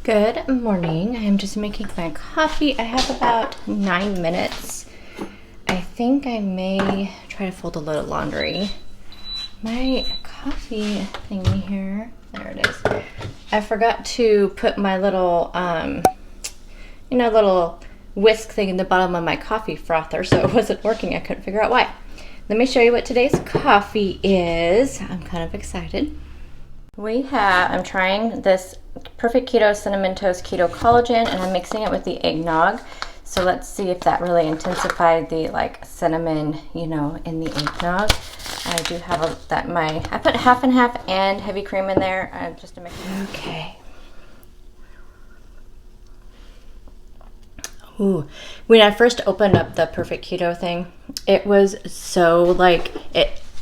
Good morning. I am just making my coffee. I have about 9 minutes. I think I may try to fold a load of laundry. My coffee thingy here, there it is. I forgot to put my little, little whisk thing in the bottom of my coffee frother, so it wasn't working. I couldn't figure out why. Let me show you what today's coffee is. I'm kind of excited. I'm trying this Perfect Keto Cinnamon Toast Keto Collagen, and I'm mixing it with the eggnog. So let's see if that really intensified the cinnamon, in the eggnog. I do have I put half and half and heavy cream in there just to make it. Okay. Ooh, when I first opened up the Perfect Keto thing, it was so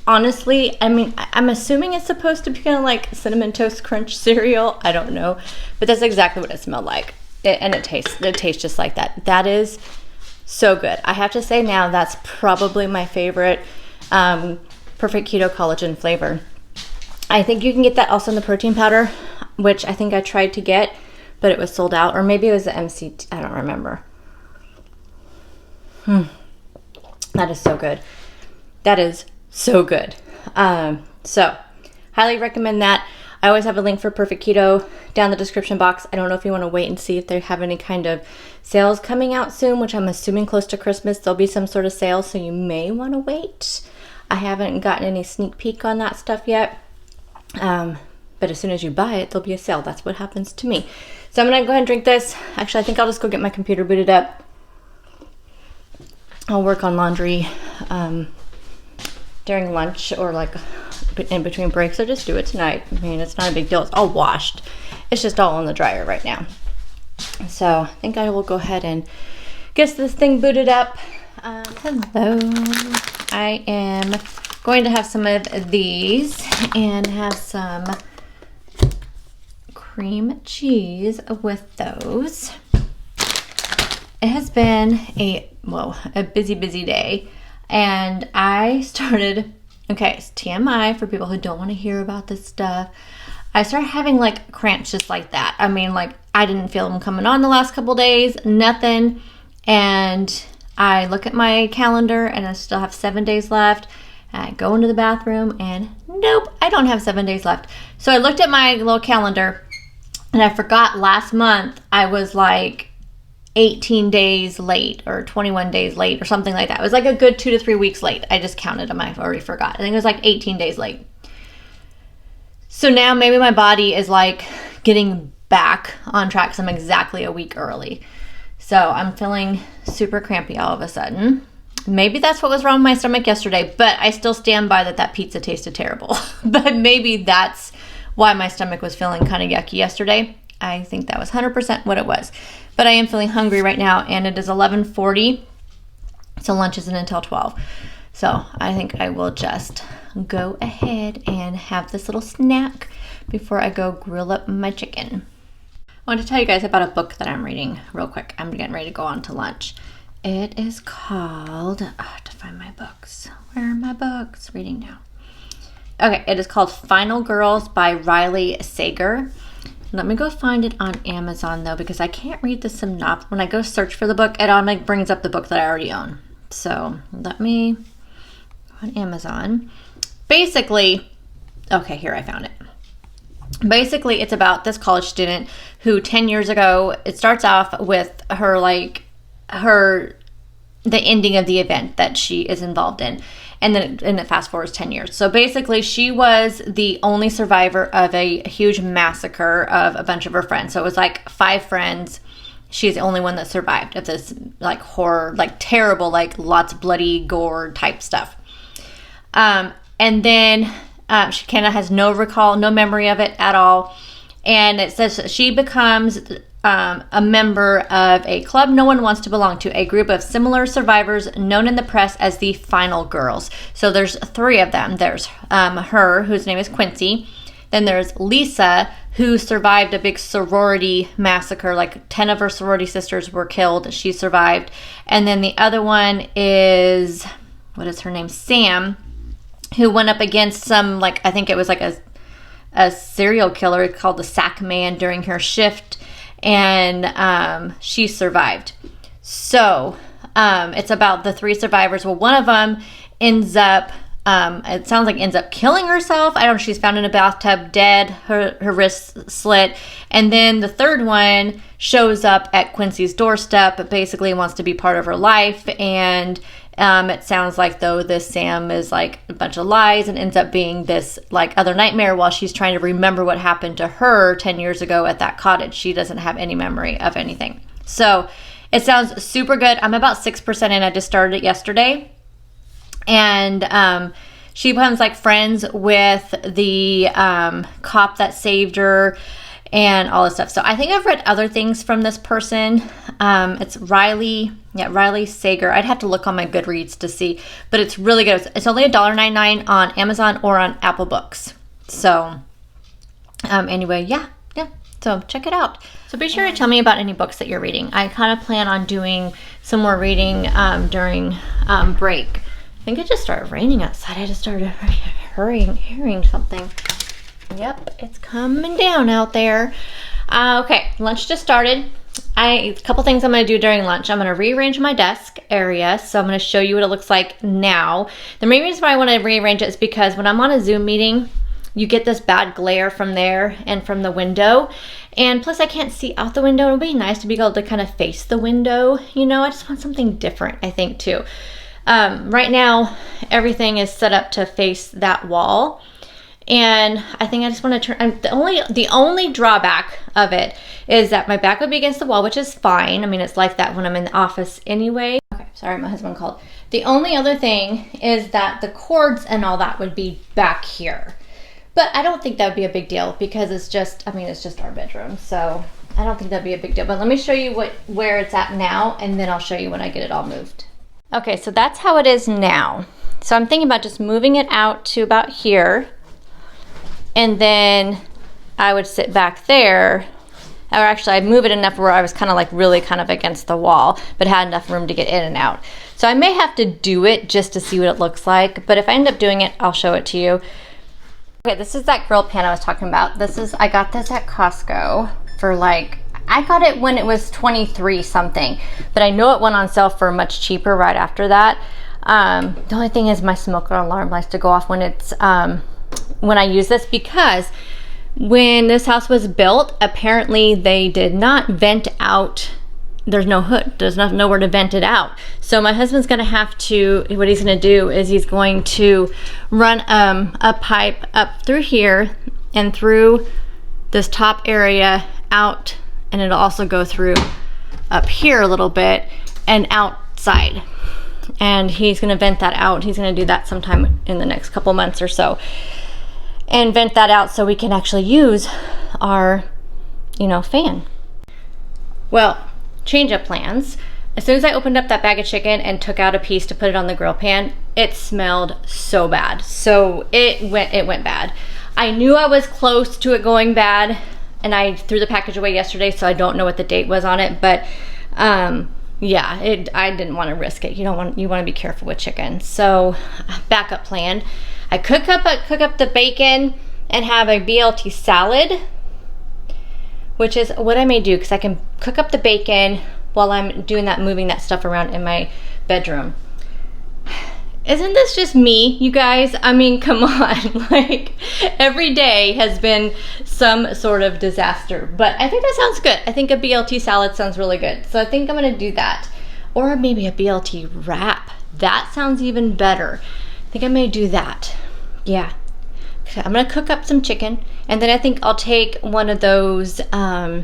honestly, I mean, I'm assuming it's supposed to be kind of like Cinnamon Toast Crunch cereal. I don't know, but that's exactly what it smelled like. It tastes just like that. That is so good. I have to say now that's probably my favorite Perfect Keto Collagen flavor. I think you can get that also in the protein powder, which I think I tried to get, but it was sold out. Or maybe it was the MCT. I don't remember. That is so good. That is so good. So highly recommend that. I always have a link for Perfect Keto down in the description box. I don't know if you want to wait and see if they have any kind of sales coming out soon, which I'm assuming close to Christmas there'll be some sort of sale, so you may want to wait. I haven't gotten any sneak peek on that stuff yet, but as soon as you buy it, there'll be a sale. That's what happens to me. So I'm gonna go ahead and drink this. Actually, I think I'll just go get my computer booted up. I'll work on laundry during lunch or in between breaks, or just do it tonight. I mean, it's not a big deal. It's all washed. It's just all in the dryer right now. So I think I will go ahead and get this thing booted up. Hello. I am going to have some of these and have some cream cheese with those. It has been a busy day. And I started, it's TMI for people who don't want to hear about this stuff. I started having cramps just like that. I mean, I didn't feel them coming on the last couple days, nothing. And I look at my calendar and I still have 7 days left. I go into the bathroom and nope, I don't have 7 days left. So I looked at my little calendar and I forgot last month I was 18 days late or 21 days late or something like that. It was a good 2 to 3 weeks late. I just counted them. I already forgot. I think it was 18 days late. So now maybe my body is getting back on track. So I'm exactly a week early. So I'm feeling super crampy all of a sudden. Maybe that's what was wrong with my stomach yesterday, but I still stand by that pizza tasted terrible. But maybe that's why my stomach was feeling kind of yucky yesterday. I think that was 100% what it was. But I am feeling hungry right now, and it is 11:40, so lunch isn't until 12. So I think I will just go ahead and have this little snack before I go grill up my chicken. I want to tell you guys about a book that I'm reading real quick. I'm getting ready to go on to lunch. It is called, I have to find my books. Where are my books? Reading now. Okay, it is called Final Girls by Riley Sager. Let me go find it on Amazon though, because I can't read the synopsis. When I go search for the book, it automatically brings up the book that I already own. So let me go on Amazon. Basically, okay, here I found it. Basically, it's about this college student who 10 years ago, it starts off with her the ending of the event that she is involved in. And then it fast forwards 10 years. So basically, she was the only survivor of a huge massacre of a bunch of her friends. So it was 5 friends. She's the only one that survived of this horror, terrible, lots of bloody gore type stuff. And then she kind of has no memory of it at all. And it says that she becomes a member of a club no one wants to belong to, a group of similar survivors known in the press as the Final Girls. So there's 3 of them. There's her, whose name is Quincy. Then there's Lisa, who survived a big sorority massacre. 10 of her sorority sisters were killed. She survived. And then the other one is, what is her name? Sam, who went up against some, I think it was a serial killer called the Sack Man during her shift. and she survived. So it's about the 3 survivors. Well, one of them ends up, it sounds like ends up killing herself. I don't know, she's found in a bathtub dead, her wrist slit. And then the third one shows up at Quincy's doorstep, but basically wants to be part of her life. And it sounds like though this Sam is like a bunch of lies and ends up being this like other nightmare while she's trying to remember what happened to her 10 years ago at that cottage. She doesn't have any memory of anything. So it sounds super good. I'm about 6% in. I just started it yesterday. And she becomes like friends with the cop that saved her and all this stuff. So I think I've read other things from this person. It's Riley Sager. I'd have to look on my Goodreads to see, but it's really good. It's only $1.99 on Amazon or on Apple Books. So anyway, yeah. So check it out. So be sure to tell me about any books that you're reading. I kind of plan on doing some more reading during break. I think it just started raining outside. I just started hearing something. Yep, it's coming down out there. Okay, lunch just started. A couple things I'm going to do during lunch. I'm going to rearrange my desk area. So I'm going to show you what it looks like now. The main reason why I want to rearrange it is because when I'm on a Zoom meeting, you get this bad glare from there and from the window. And plus I can't see out the window. It'll be nice to be able to kind of face the window. You know, I just want something different, I think, too. Right now, everything is set up to face that wall. And I think I just want to turn, the only drawback of it is that my back would be against the wall, which is fine. I mean, it's like that when I'm in the office anyway. Okay, sorry, my husband called. The only other thing is that the cords and all that would be back here. But I don't think that would be a big deal because it's just, I mean, it's just our bedroom. So I don't think that'd be a big deal. But let me show you where it's at now, and then I'll show you when I get it all moved. Okay, so that's how it is now. So I'm thinking about just moving it out to about here. And then I would sit back there. Or actually, I'd move it enough where I was kind of like really kind of against the wall, but had enough room to get in and out. So I may have to do it just to see what it looks like. But if I end up doing it, I'll show it to you. Okay, this is that grill pan I was talking about. I got this at Costco for like, I got it when it was 23 something, but I know it went on sale for much cheaper right after that. The only thing is my smoker alarm likes to go off when it's, when I use this, because when this house was built, apparently they did not vent out. There's no hood. There's nowhere to vent it out. So my husband's going to have to, what he's going to do is he's going to run a pipe up through here and through this top area out, and it'll also go through up here a little bit and outside. And he's going to vent that out. He's going to do that sometime in the next couple months or so. And vent that out so we can actually use our, fan. Well, change of plans. As soon as I opened up that bag of chicken and took out a piece to put it on the grill pan, it smelled so bad. So it went bad. I knew I was close to it going bad, and I threw the package away yesterday, so I don't know what the date was on it, but yeah, I didn't want to risk it. You want to be careful with chicken. So backup plan. I cook up the bacon and have a BLT salad, which is what I may do, because I can cook up the bacon while I'm doing that, moving that stuff around in my bedroom. Isn't this just me, you guys? I mean, come on. Like, every day has been some sort of disaster. But I think that sounds good. I think a BLT salad sounds really good. So I think I'm going to do that. Or maybe a BLT wrap. That sounds even better. I think I may do that. Yeah. So I'm going to cook up some chicken. And then I think I'll take one of those La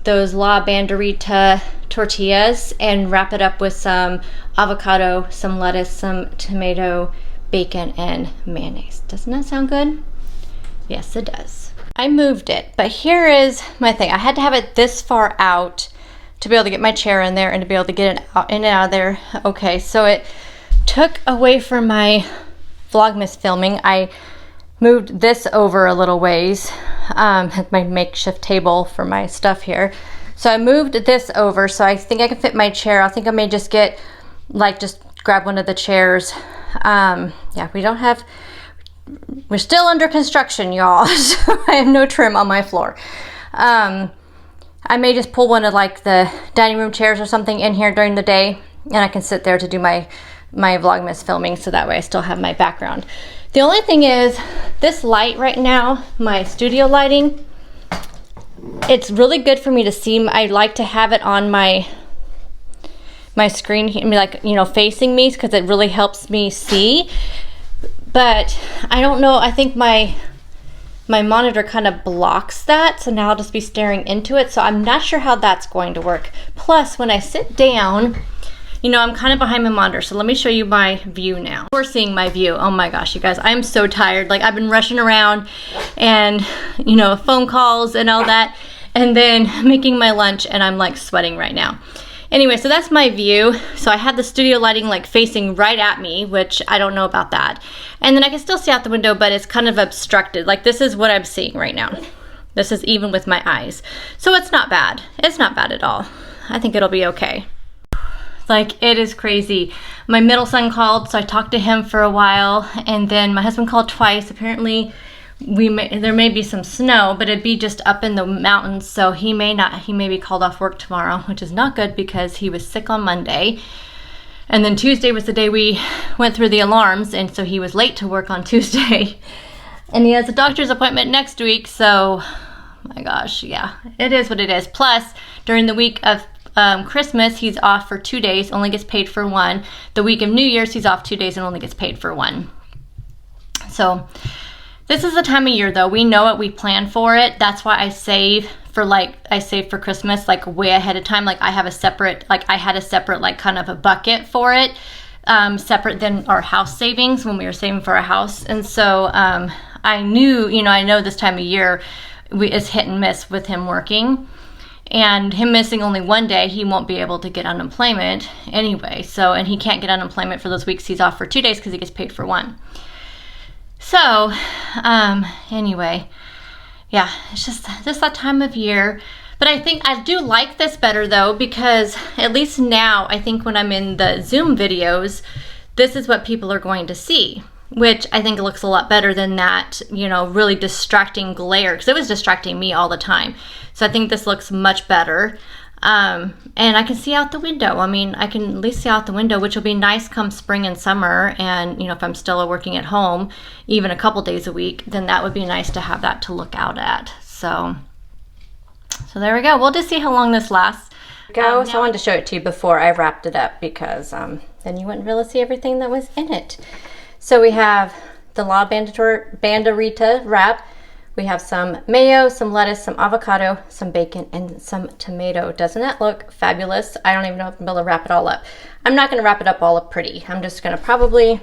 Banderita tortillas and wrap it up with some avocado, some lettuce, some tomato, bacon, and mayonnaise. Doesn't that sound good? Yes, it does. I moved it, but here is my thing. I had to have it this far out to be able to get my chair in there and to be able to get it out, in and out of there. Okay, so it took away from my Vlogmas filming. I moved this over a little ways, had my makeshift table for my stuff here. So I moved this over, so I think I can fit my chair. I think I may just get, just grab one of the chairs. Yeah, we're still under construction, y'all. So I have no trim on my floor. I may just pull one of like the dining room chairs or something in here during the day, and I can sit there to do my Vlogmas filming, so that way I still have my background. The only thing is, this light right now, my studio lighting, it's really good for me to see. I like to have it on my screen, like, you know, facing me, because it really helps me see. But I don't know, I think my monitor kind of blocks that, so now I'll just be staring into it, so I'm not sure how that's going to work. Plus, when I sit down, you know, I'm kind of behind my monitor, so let me show you my view now. We're seeing my view. Oh my gosh, you guys, I'm so tired. Like, I've been rushing around and, you know, phone calls and all that, and then making my lunch, and I'm like sweating right now. Anyway, so that's my view. So I had the studio lighting like facing right at me, which I don't know about that. And then I can still see out the window, but it's kind of obstructed. Like, this is what I'm seeing right now. This is even with my eyes. So it's not bad. It's not bad at all. I think it'll be okay. Like, it is crazy. My middle son called, so I talked to him for a while, and then my husband called twice. Apparently, there may be some snow, but it'd be just up in the mountains, so he may be called off work tomorrow, which is not good because he was sick on Monday. And then Tuesday was the day we went through the alarms, and so he was late to work on Tuesday. And he has a doctor's appointment next week, so, oh my gosh, yeah, it is what it is. Plus, during the week of Christmas, he's off for 2 days, only gets paid for 1. The week of New Year's, he's off 2 days and only gets paid for 1. So this is the time of year, though. We know it, we plan for it. That's why I save for Christmas, like, way ahead of time. Like, I had a separate like kind of a bucket for it, separate than our house savings when we were saving for a house. And so I knew, you know, I know this time of year it's hit and miss with him working. And him missing only 1 day, he won't be able to get unemployment anyway. So, and he can't get unemployment for those weeks he's off for 2 days because he gets paid for 1. So, anyway, yeah, it's just that time of year. But I think I do like this better, though, because at least now, I think when I'm in the Zoom videos, this is what people are going to see, which I think looks a lot better than that, you know, really distracting glare, because it was distracting me all the time. So I think this looks much better. And I can see out the window. I mean, I can at least see out the window, which will be nice come spring and summer. And, you know, if I'm still working at home, even a couple days a week, then that would be nice to have that to look out at. So there we go. We'll just see how long this lasts. So I wanted to show it to you before I wrapped it up, because then you wouldn't really see everything that was in it. So we have the La Banderita wrap. We have some mayo, some lettuce, some avocado, some bacon, and some tomato. Doesn't that look fabulous? I don't even know if I'm able to wrap it all up. I'm not going to wrap it up all up pretty. I'm just going to probably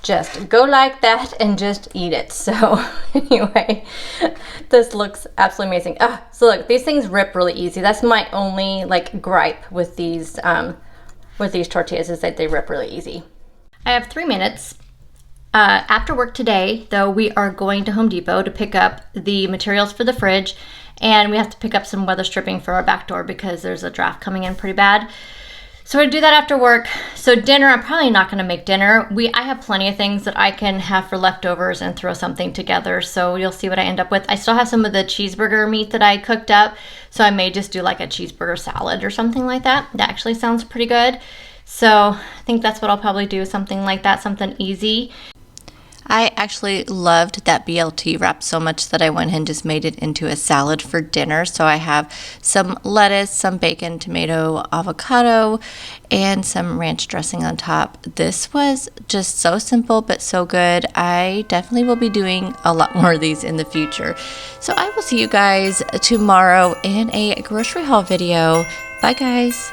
just go like that and just eat it. So anyway, this looks absolutely amazing. So look, these things rip really easy. That's my only like gripe with these tortillas, is that they rip really easy. I have 3 minutes. After work today, though, we are going to Home Depot to pick up the materials for the fridge, and we have to pick up some weather stripping for our back door because there's a draft coming in pretty bad. So we're gonna do that after work. So dinner, I'm probably not gonna make dinner. I have plenty of things that I can have for leftovers and throw something together. So you'll see what I end up with. I still have some of the cheeseburger meat that I cooked up, so I may just do like a cheeseburger salad or something like that. That actually sounds pretty good. So I think that's what I'll probably do, something like that, something easy. I actually loved that BLT wrap so much that I went and just made it into a salad for dinner. So I have some lettuce, some bacon, tomato, avocado, and some ranch dressing on top. This was just so simple but so good. I definitely will be doing a lot more of these in the future. So I will see you guys tomorrow in a grocery haul video. Bye guys.